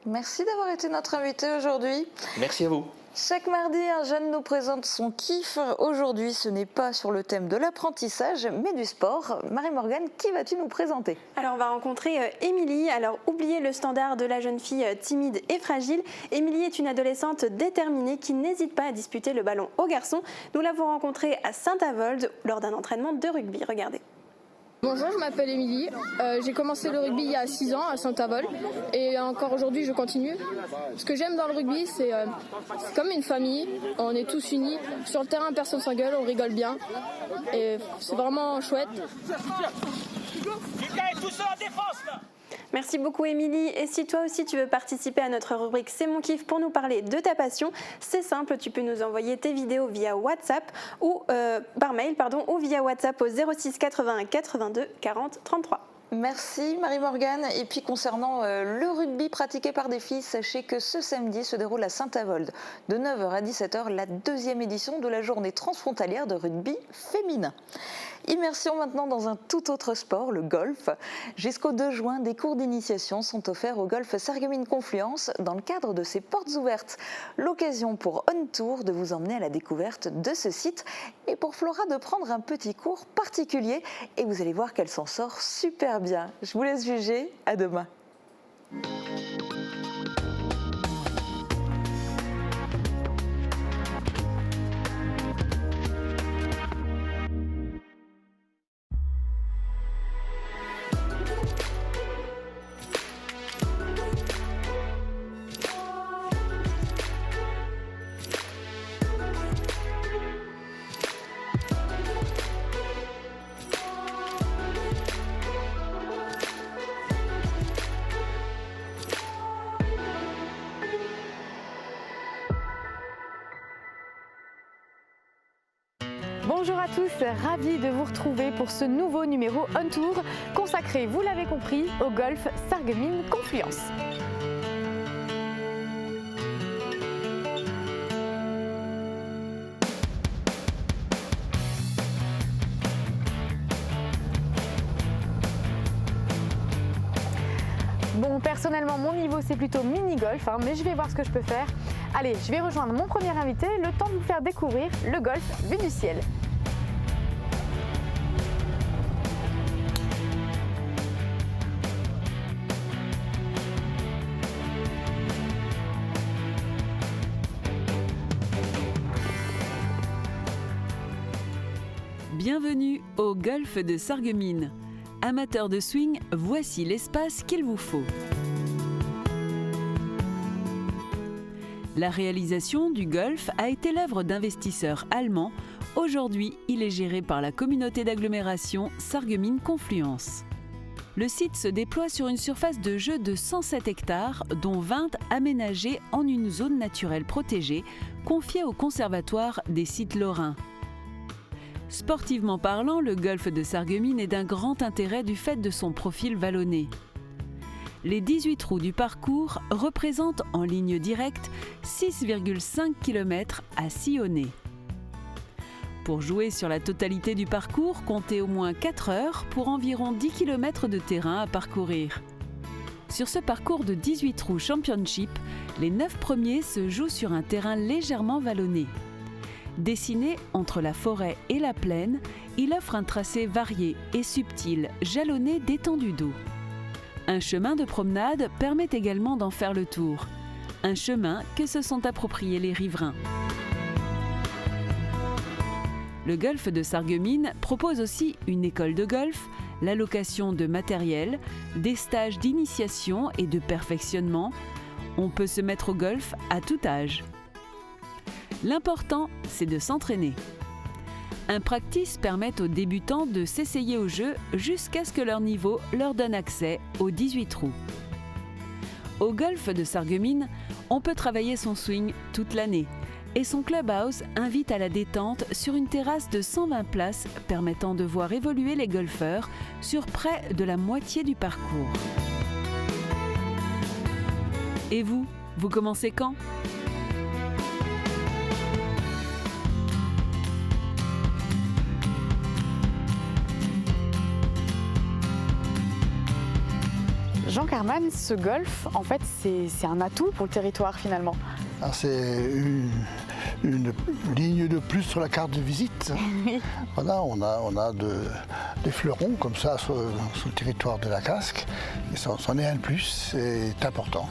Merci d'avoir été notre invité aujourd'hui. Merci à vous. Chaque mardi, un jeune nous présente son kiff. Aujourd'hui, ce n'est pas sur le thème de l'apprentissage, mais du sport. Marie-Morgane, qui vas-tu nous présenter ? Alors, on va rencontrer Émilie. Alors, oubliez le standard de la jeune fille timide et fragile. Émilie est une adolescente déterminée qui n'hésite pas à disputer le ballon aux garçons. Nous l'avons rencontrée à Saint-Avold lors d'un entraînement de rugby. Regardez. Bonjour, je m'appelle Émilie. J'ai commencé le rugby il y a 6 ans à Saint-Avold et encore aujourd'hui je continue. Ce que j'aime dans le rugby, c'est comme une famille, on est tous unis. Sur le terrain, personne s'engueule, on rigole bien et c'est vraiment chouette. Merci beaucoup Émilie. Et si toi aussi tu veux participer à notre rubrique C'est mon kiff pour nous parler de ta passion, c'est simple, tu peux nous envoyer tes vidéos via WhatsApp ou par mail ou via WhatsApp au 06 81 82 40 33. Merci Marie-Morgane. Et puis concernant le rugby pratiqué par des filles, sachez que ce samedi se déroule à Saint-Avold de 9h à 17h la 2e édition de la journée transfrontalière de rugby féminin. Immersion maintenant dans un tout autre sport, le golf. Jusqu'au 2 juin, des cours d'initiation sont offerts au golf Sarreguemines Confluence dans le cadre de ces portes ouvertes. L'occasion pour On Tour de vous emmener à la découverte de ce site et pour Flora de prendre un petit cours particulier. Et vous allez voir qu'elle s'en sort super bien. Je vous laisse juger. À demain. Bonjour à tous, ravi de vous retrouver pour ce nouveau numéro On Tour consacré, vous l'avez compris, au golf Sarreguemines Confluence. Bon, personnellement, mon niveau c'est plutôt mini-golf, mais je vais voir ce que je peux faire. Allez, je vais rejoindre mon premier invité, le temps de vous faire découvrir le golf vu du ciel. Bienvenue au golf de Sarreguemines. Amateurs de swing, voici l'espace qu'il vous faut. La réalisation du golf a été l'œuvre d'investisseurs allemands. Aujourd'hui, il est géré par la communauté d'agglomération Sarreguemines Confluence. Le site se déploie sur une surface de jeu de 107 hectares, dont 20 aménagés en une zone naturelle protégée, confiée au Conservatoire des sites lorrains. Sportivement parlant, le golf de Sarreguemines est d'un grand intérêt du fait de son profil vallonné. Les 18 trous du parcours représentent en ligne directe 6,5 km à sillonner. Pour jouer sur la totalité du parcours, comptez au moins 4 heures pour environ 10 km de terrain à parcourir. Sur ce parcours de 18 trous Championship, les 9 premiers se jouent sur un terrain légèrement vallonné. Dessiné entre la forêt et la plaine, il offre un tracé varié et subtil, jalonné d'étendues d'eau. Un chemin de promenade permet également d'en faire le tour. Un chemin que se sont appropriés les riverains. Le golf de Sarreguemines propose aussi une école de golf, la location de matériel, des stages d'initiation et de perfectionnement. On peut se mettre au golf à tout âge. L'important, c'est de s'entraîner. Un practice permet aux débutants de s'essayer au jeu jusqu'à ce que leur niveau leur donne accès aux 18 trous. Au golf de Sarreguemines, on peut travailler son swing toute l'année et son clubhouse invite à la détente sur une terrasse de 120 places permettant de voir évoluer les golfeurs sur près de la moitié du parcours. Et vous, vous commencez quand ? Jean Carman, ce golf, en fait, c'est un atout pour le territoire finalement. C'est une ligne de plus sur la carte de visite. Voilà, on a des fleurons comme ça sur le territoire de la Casque. Et c'en est un de plus, c'est important.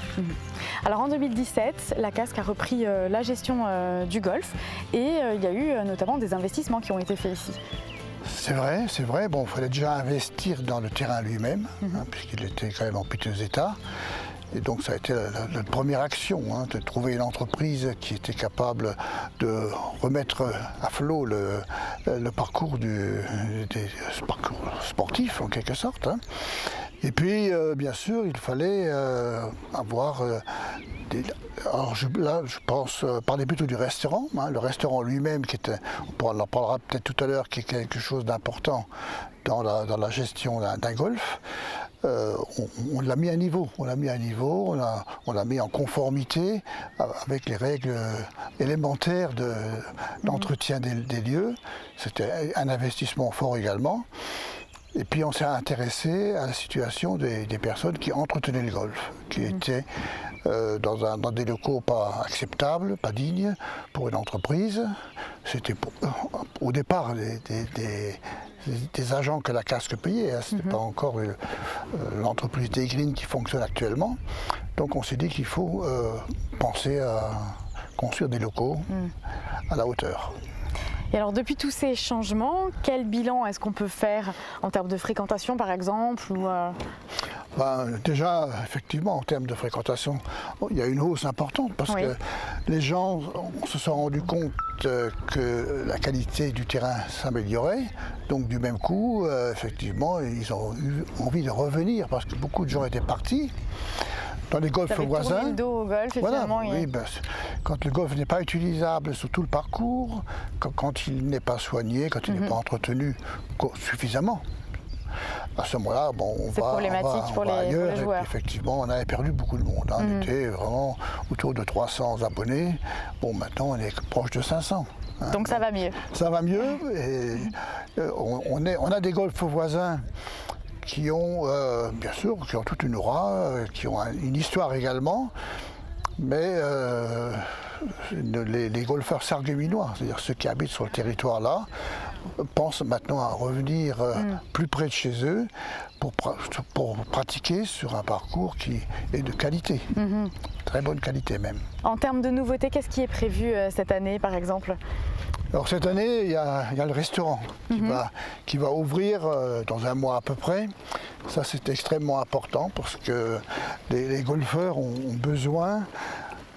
Alors en 2017, la Casque a repris la gestion du golf et il y a eu notamment des investissements qui ont été faits ici. C'est vrai. Bon, il fallait déjà investir dans le terrain lui-même, puisqu'il était quand même en piteux état. Et donc ça a été la première action, de trouver une entreprise qui était capable de remettre à flot le parcours parcours sportif en quelque sorte. Et puis, bien sûr, il fallait avoir alors là, je pense parler plutôt du restaurant. Le restaurant lui-même, qui était, on en parlera peut-être tout à l'heure, qui est quelque chose d'important dans la gestion d'un golf. On l'a mis à niveau. On l'a mis en conformité avec les règles élémentaires d'entretien des lieux. C'était un investissement fort également. Et puis on s'est intéressé à la situation des personnes qui entretenaient le golf, qui étaient dans des locaux pas acceptables, pas dignes pour une entreprise. C'était au départ des agents que la casque payait, ce n'était pas encore l'entreprise des Green qui fonctionne actuellement. Donc on s'est dit qu'il faut penser à construire des locaux à la hauteur. Et alors depuis tous ces changements, quel bilan est-ce qu'on peut faire en termes de fréquentation par exemple ou déjà, effectivement, en termes de fréquentation, il y a une hausse importante parce que les gens se sont rendus compte que la qualité du terrain s'améliorait. Donc du même coup, effectivement, ils ont eu envie de revenir parce que beaucoup de gens étaient partis. Dans les golfs voisins, le dos au golf, quand le golf n'est pas utilisable sur tout le parcours, quand il n'est pas soigné, quand il n'est pas entretenu suffisamment, à ce moment-là, on va ailleurs. Les joueurs. Et effectivement, on avait perdu beaucoup de monde. On était vraiment autour de 300 abonnés. Bon, maintenant, on est proche de 500. Donc ça va mieux. Ça va mieux. Et on a des golfs voisins qui ont, bien sûr, qui ont toute une aura, qui ont une histoire également, mais les golfeurs sarregueminois, c'est-à-dire ceux qui habitent sur le territoire là, pensent maintenant à revenir plus près de chez eux pour pratiquer sur un parcours qui est de qualité, très bonne qualité même. En termes de nouveautés, qu'est-ce qui est prévu cette année par exemple ? Alors cette année, il y a le restaurant qui va ouvrir dans un mois à peu près. Ça, c'est extrêmement important parce que les golfeurs ont besoin,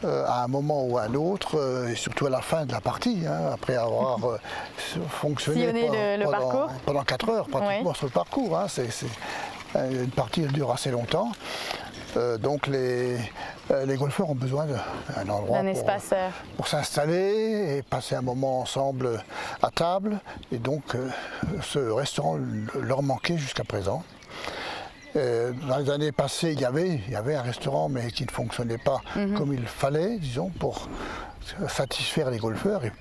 à un moment ou à un autre, et surtout à la fin de la partie, après avoir fonctionné pendant 4 heures pratiquement sur le parcours. C'est une partie qui dure assez longtemps. Donc les golfeurs ont besoin d'un endroit pour s'installer et passer un moment ensemble à table. Et donc ce restaurant leur manquait jusqu'à présent. Dans les années passées, il y avait un restaurant, mais qui ne fonctionnait pas comme il fallait, disons, pour satisfaire les golfeurs. Et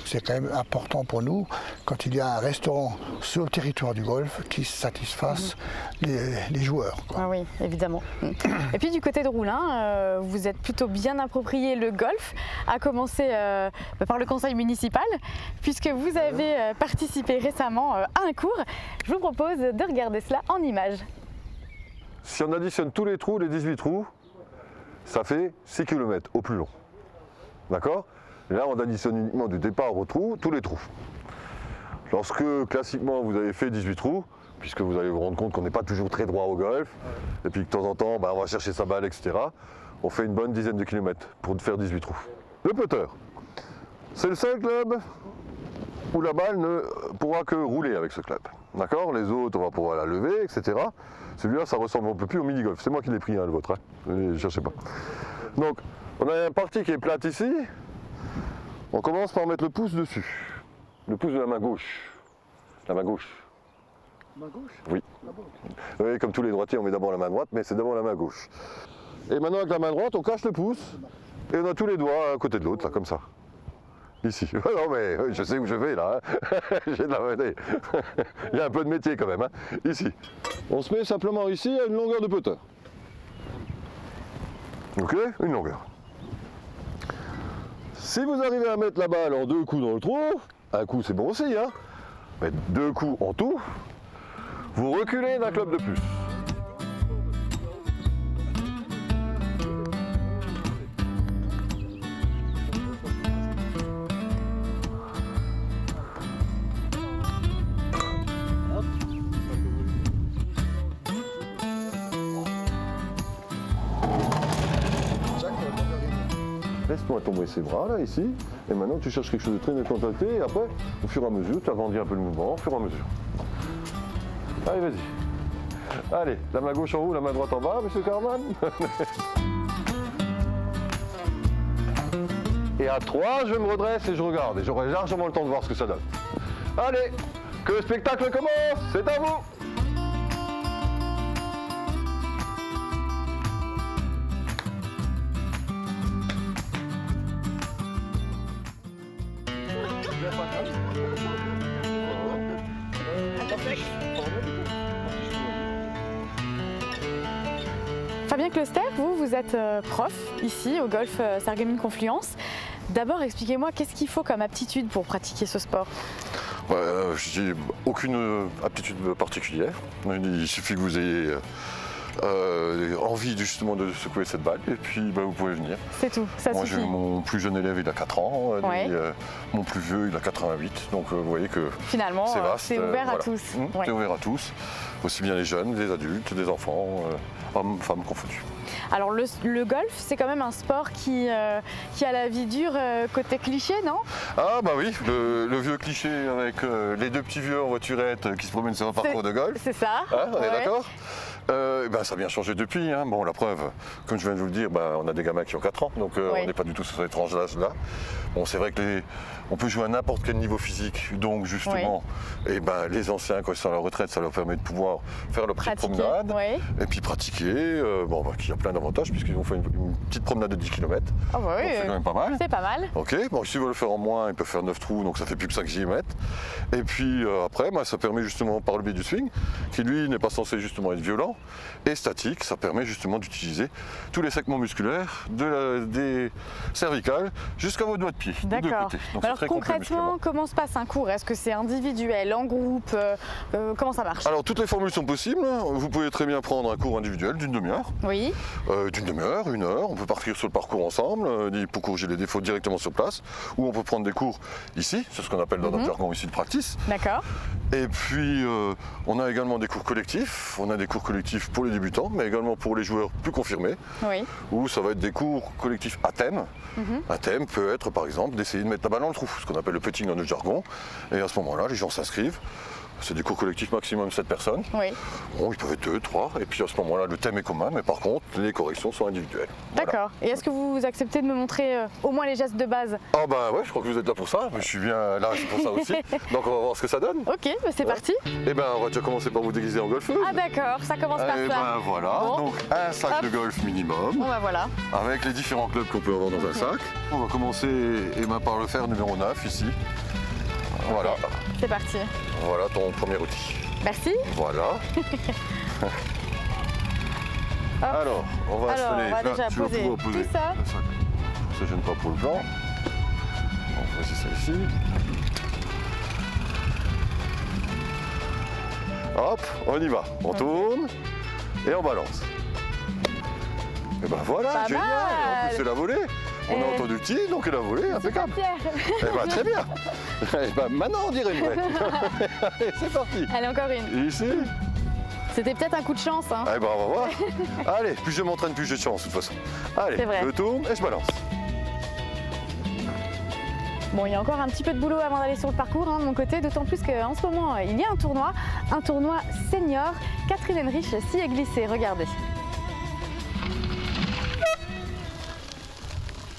c'est quand même important pour nous, quand il y a un restaurant sur le territoire du golf, qui satisfasse les joueurs. Ah oui, évidemment. Et puis du côté de Roulin, vous êtes plutôt bien approprié le golf, à commencer par le conseil municipal, puisque vous avez participé récemment à un cours. Je vous propose de regarder cela en images. Si on additionne tous les trous, les 18 trous, ça fait 6 km au plus long. D'accord? Là, on additionne uniquement du départ au trou, tous les trous. Lorsque, classiquement, vous avez fait 18 trous, puisque vous allez vous rendre compte qu'on n'est pas toujours très droit au golf, et puis que de temps en temps, on va chercher sa balle, etc., on fait une bonne dizaine de kilomètres pour faire 18 trous. Le putter, c'est le seul club où la balle ne pourra que rouler avec ce club. D'accord? Les autres, on va pouvoir la lever, etc. Celui-là, ça ressemble un peu plus au mini-golf. C'est moi qui l'ai pris, le vôtre. Ne cherchez pas. Donc, on a un parti qui est plate ici. On commence par mettre le pouce dessus. Le pouce de la main gauche. La main gauche. Main gauche? Oui. Oui, comme tous les droitiers, on met d'abord la main droite, mais c'est d'abord la main gauche. Et maintenant, avec la main droite, on cache le pouce. Et on a tous les doigts à côté de l'autre, là, comme ça. Ici. Non mais je sais où je vais là. J'ai de la... Il y a un peu de métier quand même. Ici. On se met simplement ici à une longueur de putter. Ok? Une longueur. Si vous arrivez à mettre la balle en 2 coups dans le trou, un coup c'est bon aussi, mais 2 coups en tout, vous reculez d'un club de plus. Laisse-toi tomber ses bras là, ici, et maintenant tu cherches quelque chose de très décontracté, et après, au fur et à mesure, tu agrandis un peu le mouvement, au fur et à mesure. Allez, vas-y. Allez, la main gauche en haut, la main droite en bas, monsieur Carman. Et à 3, je me redresse et je regarde. Et j'aurai largement le temps de voir ce que ça donne. Allez, que le spectacle commence, c'est à vous. Fabien Closter, vous êtes prof ici au golf Sarreguemines Confluence. D'abord, expliquez-moi, qu'est-ce qu'il faut comme aptitude pour pratiquer ce sport? Je n'ai aucune aptitude particulière. Il suffit que vous ayez envie justement de secouer cette balle et puis vous pouvez venir. C'est tout, ça Moi, suffit. mon plus jeune élève, il a 4 ans. Ouais. Mon plus vieux, il a 88. Donc vous voyez que finalement, c'est vaste. c'est ouvert à tous. C'est ouvert à tous. Aussi bien les jeunes, les adultes, les enfants, hommes, femmes confondus. Alors le golf, c'est quand même un sport qui a la vie dure côté cliché, non? Ah bah oui, le vieux cliché avec les deux petits vieux en voiturette qui se promènent sur un parcours de golf. C'est ça. Hein, on est d'accord? Ça a bien changé depuis. Hein. Bon, la preuve, comme je viens de vous le dire, on a des gamins qui ont 4 ans, donc on n'est pas du tout sur cette tranche d'âge-là. Bon, c'est vrai que on peut jouer à n'importe quel niveau physique, donc justement, les anciens, quand ils sont à la retraite, ça leur permet de pouvoir faire leur petite promenade et puis pratiquer, qui a plein d'avantages puisqu'ils vont faire une petite promenade de 10 km. Oh bah oui, c'est quand même pas mal. C'est pas mal. Ok, bon, s'ils veulent le faire en moins, ils peuvent faire 9 trous, donc ça fait plus que 5 km. Et puis après, ça permet justement, par le biais du swing, qui lui n'est pas censé justement être violent et statique, ça permet justement d'utiliser tous les segments musculaires des cervicales jusqu'à vos doigts de pied. D'accord. Alors concrètement, comment se passe un cours? Est-ce que c'est individuel, en groupe? Comment ça marche? Alors toutes les formules sont possibles. Vous pouvez très bien prendre un cours individuel d'une demi-heure. Oui. D'une demi-heure, 1 heure. On peut partir sur le parcours ensemble pour corriger les défauts directement sur place. Ou on peut prendre des cours ici, c'est ce qu'on appelle dans notre jargon ici de practice. D'accord. Et puis on a également des cours collectifs. On a des cours collectifs pour les débutants, mais également pour les joueurs plus confirmés. Oui. Où ça va être des cours collectifs à thème. Un thème peut être par exemple d'essayer de mettre la balle dans le trou, ce qu'on appelle le putting dans notre jargon. Et à ce moment-là, les gens s'inscrivent. C'est des cours collectifs maximum 7 personnes. Oui. Bon, ils peuvent être 2, 3, et puis à ce moment-là, le thème est commun, mais par contre, les corrections sont individuelles. D'accord. Voilà. Et est-ce que vous acceptez de me montrer au moins les gestes de base? Ah bah ouais, je crois que vous êtes là pour ça, je suis bien là pour ça aussi. Donc on va voir ce que ça donne. Ok, c'est parti. Eh ben, on va déjà commencer par vous déguiser en golfeuse. Ah d'accord, ça commence par ça. Ben voilà, bon. Donc un sac de golf minimum. Bon bah voilà. Avec les différents clubs qu'on peut avoir dans un sac. On va commencer par le fer numéro 9 ici. Voilà. Okay. C'est parti. Voilà ton premier outil. Merci. Voilà. Alors, on va installer. On va déjà poser tout ça. Ça ne gêne pas pour le plan. On va poser ça ici. Hop, on y va. On tourne et on balance. Et ben voilà, pas génial. Mal. En plus, c'est la volée. On a entendu le tir, donc elle a volé, impeccable. Eh ben, très bien. Eh ben, maintenant, on dirait une vraie. Allez, c'est parti. Allez, encore une. Ici. C'était peut-être un coup de chance. Hein. Eh ben, on va voir. Allez, plus je m'entraîne, plus j'ai de chance, de toute façon. Allez, je tourne et je balance. Bon, il y a encore un petit peu de boulot avant d'aller sur le parcours de mon côté, d'autant plus qu'en ce moment, il y a un tournoi senior. Catherine Henrich s'y est glissée, regardez.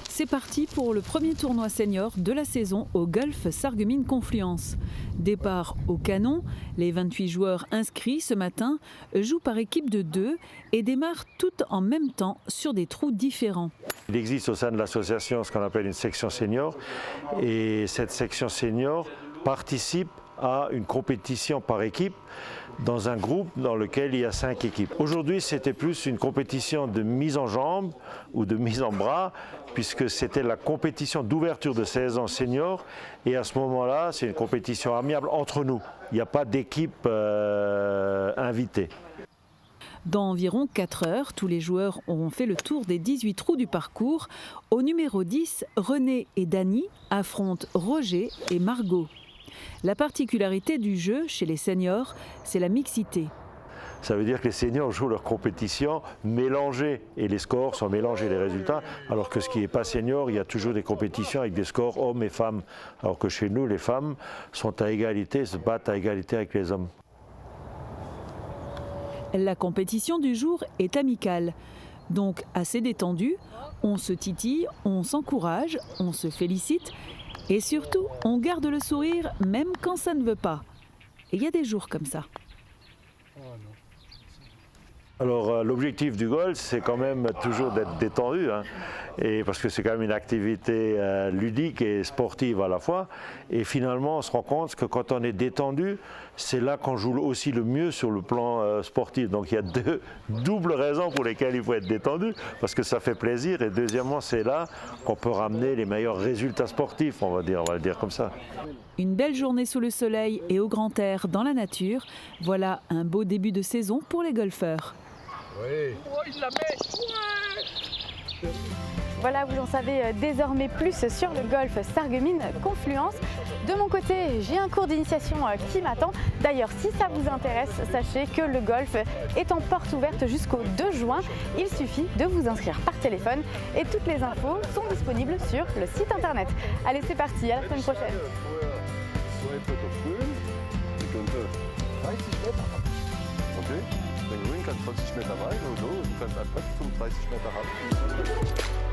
C'est parti pour le premier tournoi senior de la saison au golf Sarreguemines Confluence. Départ au canon, les 28 joueurs inscrits ce matin jouent par équipe de 2 et démarrent toutes en même temps sur des trous différents. Il existe au sein de l'association ce qu'on appelle une section senior et cette section senior participe à une compétition par équipe dans un groupe dans lequel il y a 5 équipes. Aujourd'hui, c'était plus une compétition de mise en jambes ou de mise en bras, puisque c'était la compétition d'ouverture de saison senior. Et à ce moment-là, c'est une compétition amiable entre nous. Il n'y a pas d'équipe invitée. Dans environ 4 heures, tous les joueurs auront fait le tour des 18 trous du parcours. Au numéro 10, René et Dany affrontent Roger et Margot. La particularité du jeu chez les seniors, c'est la mixité. Ça veut dire que les seniors jouent leur compétition mélangée et les scores sont mélangés, les résultats, alors que ce qui n'est pas senior, il y a toujours des compétitions avec des scores hommes et femmes, alors que chez nous, les femmes sont à égalité, se battent à égalité avec les hommes. La compétition du jour est amicale, donc assez détendue. On se titille, on s'encourage, on se félicite et surtout, on garde le sourire même quand ça ne veut pas. Et il y a des jours comme ça. Alors l'objectif du golf, c'est quand même toujours d'être détendu, hein, et parce que c'est quand même une activité ludique et sportive à la fois. Et finalement, on se rend compte que quand on est détendu, c'est là qu'on joue aussi le mieux sur le plan sportif. Donc il y a deux doubles raisons pour lesquelles il faut être détendu, parce que ça fait plaisir. Et deuxièmement, c'est là qu'on peut ramener les meilleurs résultats sportifs, on va le dire comme ça. Une belle journée sous le soleil et au grand air dans la nature, voilà un beau début de saison pour les golfeurs. Oui. Voilà, vous en savez désormais plus sur le golf Sarreguemines Confluence. De mon côté, j'ai un cours d'initiation qui m'attend. D'ailleurs, si ça vous intéresse, sachez que le golf est en porte ouverte jusqu'au 2 juin. Il suffit de vous inscrire par téléphone et toutes les infos sont disponibles sur le site internet. Allez, c'est parti, à la semaine prochaine. Den Grün kann 20 Meter weit oder so, du kannst einfach 35 Meter haben.